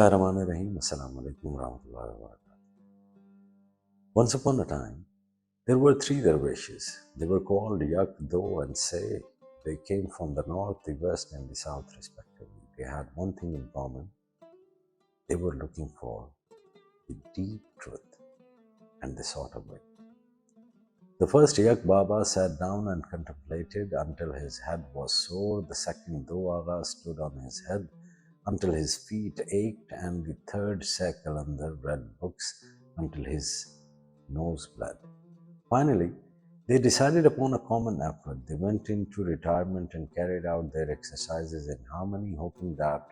Bismillahirrahmanirrahim. Assalamu alaikum warahmatullahi wabarakatuh. Once upon a time, there were three dervishes. They were called Yak, Do, and Say. They came from the north, the west, and the south, respectively. They had one thing in common. They were looking for the deep truth, and they sought a way. The first Yak Baba sat down and contemplated until his head was sore. The second Do Aga stood on his head until his feet ached, and the third Sekalandar read books until his nose bled. Finally, they decided upon a common effort. They went into retirement and carried out their exercises in harmony, hoping that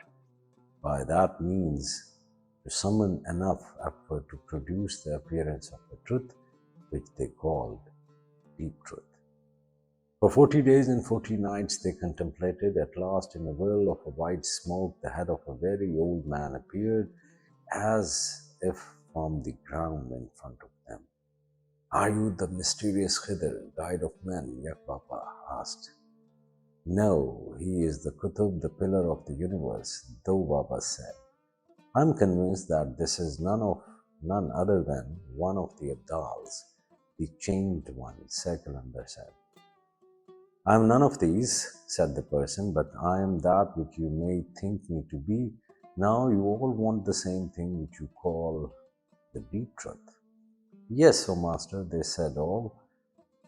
by that means to summon enough effort to produce the appearance of the truth, which they called deep truth. For 40 days and 40 nights they contemplated. At last, in a whirl of a white smoke, the head of a very old man appeared, as if from the ground in front of them. "Are you the mysterious Khidr, guide of men?" Yak Baba asked. "No, he is the Qutub, the pillar of the universe," Do Baba said. "I'm convinced that this is none other than one of the Abdals, the changed one," Sekalandar said. "I am none of these," said the person, "but I am that which you may think me to be. Now you all want the same thing which you call the deep truth." "Yes, O Master," they said all.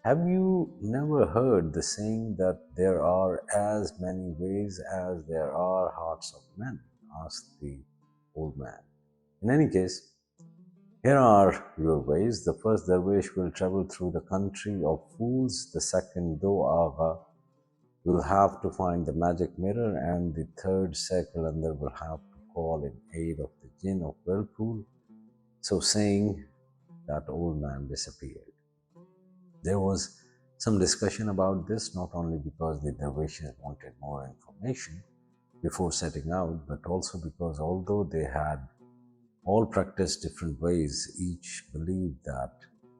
"Have you never heard the saying that there are as many ways as there are hearts of men?" asked the old man. "In any case, here are your ways. The first dervish will travel through the country of fools. The second Do Agha will have to find the magic mirror, and the third Sekalandar will have to call in aid of the jinn of whirlpool." So saying, that old man disappeared. There was some discussion about this, not only because the dervishes wanted more information before setting out, but also because although they had all practiced different ways, each believed that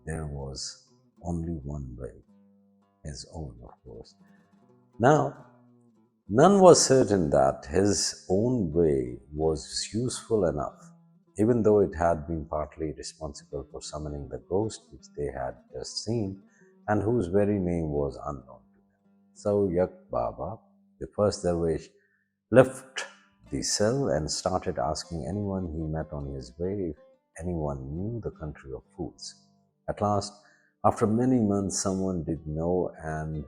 there was only one way, his own, of course. Now, none was certain that his own way was useful enough, even though it had been partly responsible for summoning the ghost which they had just seen and whose very name was unknown to them. So Yak Baba, the first dervish, left the cell and started asking anyone he met on his way if anyone knew the country of fools. At last, after many months, someone did know, and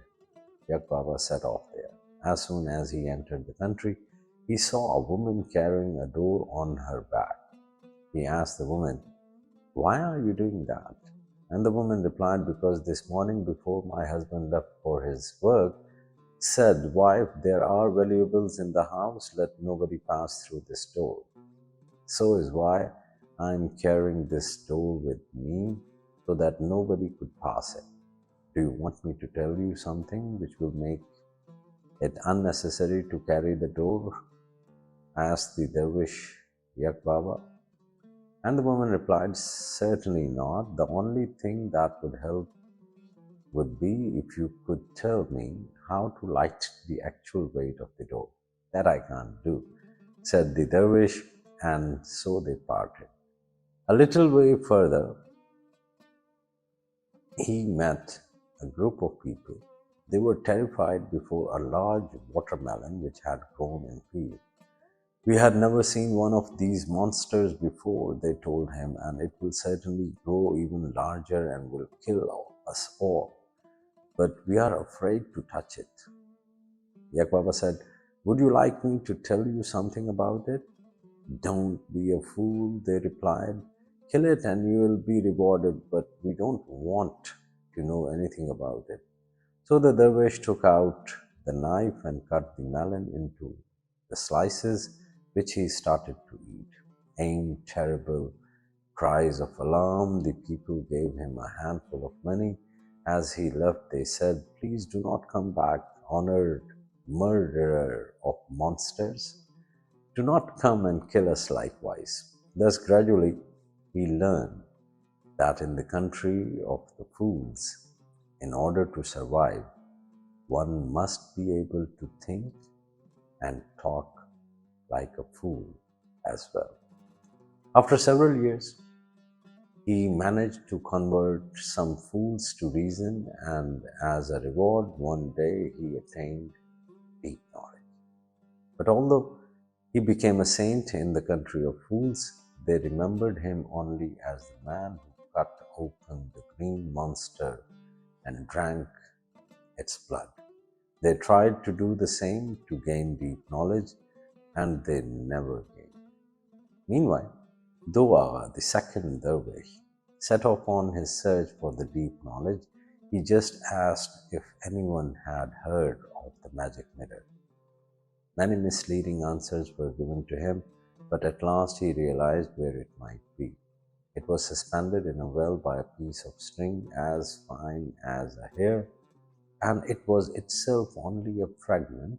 Yak Baba set off there. As soon as he entered the country, he saw a woman carrying a door on her back. He asked the woman, "Why are you doing that?" And the woman replied, "Because this morning before my husband left for his work, said, 'Wife, there are valuables in the house, let nobody pass through this door.' So is why I am carrying this door with me, so that nobody could pass it. Do you want me to tell you something which will make it unnecessary to carry the door?" asked the dervish Yak Baba. And the woman replied, "Certainly not. The only thing that would help would be if you could tell me how to light the actual weight of the door." "That I can't do," said the dervish, and so they parted. A little way further, he met a group of people. They were terrified before a large watermelon which had grown in field. "We had never seen one of these monsters before," they told him, "and it will certainly grow even larger and will kill us all. But we are afraid to touch it." Yak Baba said, "Would you like me to tell you something about it?" "Don't be a fool," they replied. "Kill it and you will be rewarded, but we don't want to know anything about it." So the dervish took out the knife and cut the melon into the slices, which he started to eat. Aimed terrible cries of alarm, the people gave him a handful of money. As he left, they said, "Please do not come back, honored murderer of monsters. Do not come and kill us likewise." Thus gradually he learned that in the country of the fools, in order to survive, one must be able to think and talk like a fool as well. After several years, he managed to convert some fools to reason, and as a reward, one day he attained deep knowledge. But although he became a saint in the country of fools, they remembered him only as the man who cut open the green monster and drank its blood. They tried to do the same to gain deep knowledge, and they never gained. Meanwhile, Doaga, the second dervish, set off on his search for the deep knowledge. He just asked if anyone had heard of the magic mirror. Many misleading answers were given to him, but at last he realized where it might be. It was suspended in a well by a piece of string as fine as a hair, and it was itself only a fragment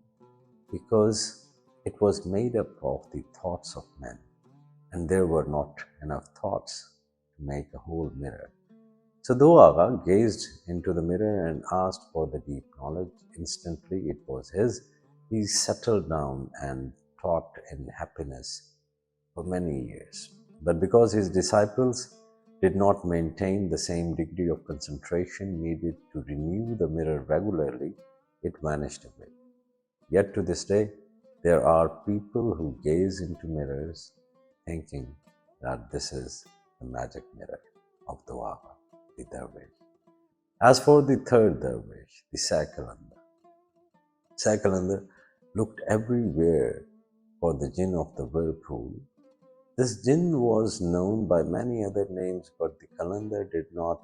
because it was made up of the thoughts of men, and there were not enough thoughts to make a whole mirror. So Doaga gazed into the mirror and asked for the deep knowledge. Instantly it was his. He settled down and taught in happiness for many years. But because his disciples did not maintain the same degree of concentration needed to renew the mirror regularly, it vanished away. Yet to this day, there are people who gaze into mirrors thinking that this is the magic mirror of Doaga, the dervish. As for the third dervish, the Sakalandar looked everywhere for the jinn of the whirlpool. This jinn was known by many other names, but the Kalandar did not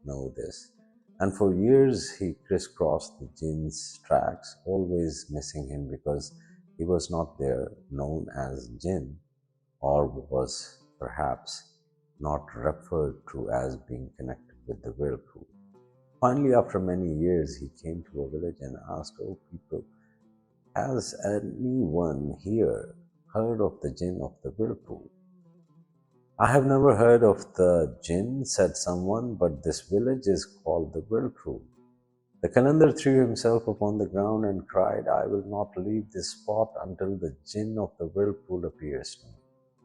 know this. And for years he crisscrossed the jinn's tracks, always missing him because he was not there, known as jinn, or was perhaps not referred to as being connected with the whirlpool. Finally, after many years, he came to a village and asked, "Oh people, has anyone here heard of the jinn of the whirlpool?" "I have never heard of the jinn," said someone, "but this village is called the whirlpool." The Kalandar threw himself upon the ground and cried, "I will not leave this spot until the jinn of the whirlpool appears to me."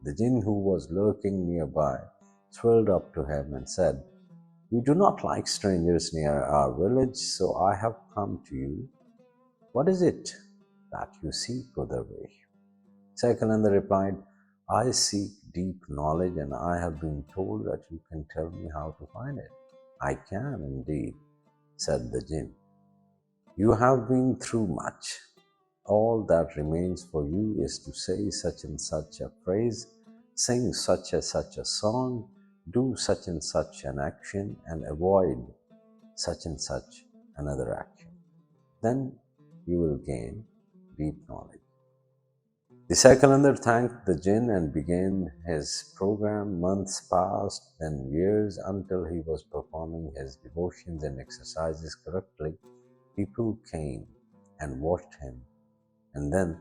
The jinn who was lurking nearby swelled up to him and said, "We do not like strangers near our village, so I have come to you. What is it that you seek, O Darwish?" Saikalanda replied, "I seek deep knowledge, and I have been told that you can tell me how to find it." "I can indeed," said the jinn. "You have been through much. All that remains for you is to say such and such a phrase, sing such and such a song, do such and such an action, and avoid such and such another action. Then you will gain deep knowledge." The Saikalanda thanked the jinn and began his program. Months passed, then years, until he was performing his devotions and exercises correctly. People came and watched him and then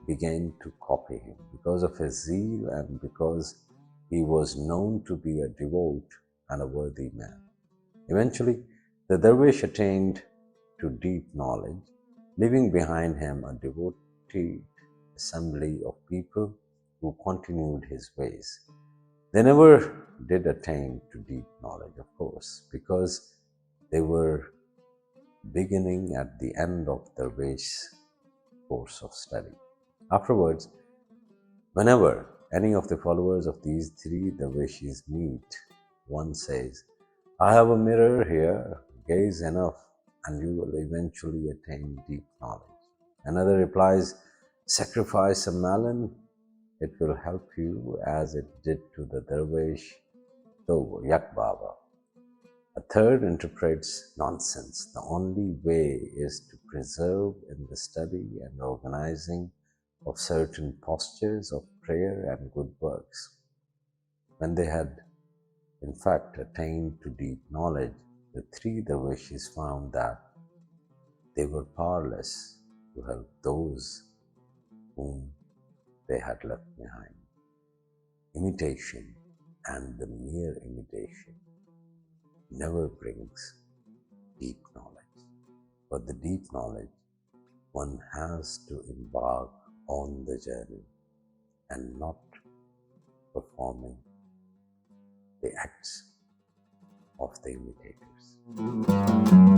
began to copy him because of his zeal and because he was known to be a devout and a worthy man. Eventually, the dervish attained to deep knowledge, leaving behind him a devoted assembly of people who continued his ways. They never did attain to deep knowledge, of course, because they were beginning at the end of their way's course of study. Afterwards, whenever any of the followers of these three dervishes meet, one says, "I have a mirror here, gaze enough, and you will eventually attain deep knowledge." Another replies, "Sacrifice a melon, it will help you as it did to the dervish, though Yak Baba." A third interprets, "Nonsense. The only way is to preserve in the study and organizing of certain postures of prayer and good works." When they had in fact attained to deep knowledge, the three dervishes found that they were powerless to help those whom they had left behind. Imitation and the mere imitation never brings deep knowledge. For the deep knowledge, one has to embark on the journey and not performing the acts of the imitators.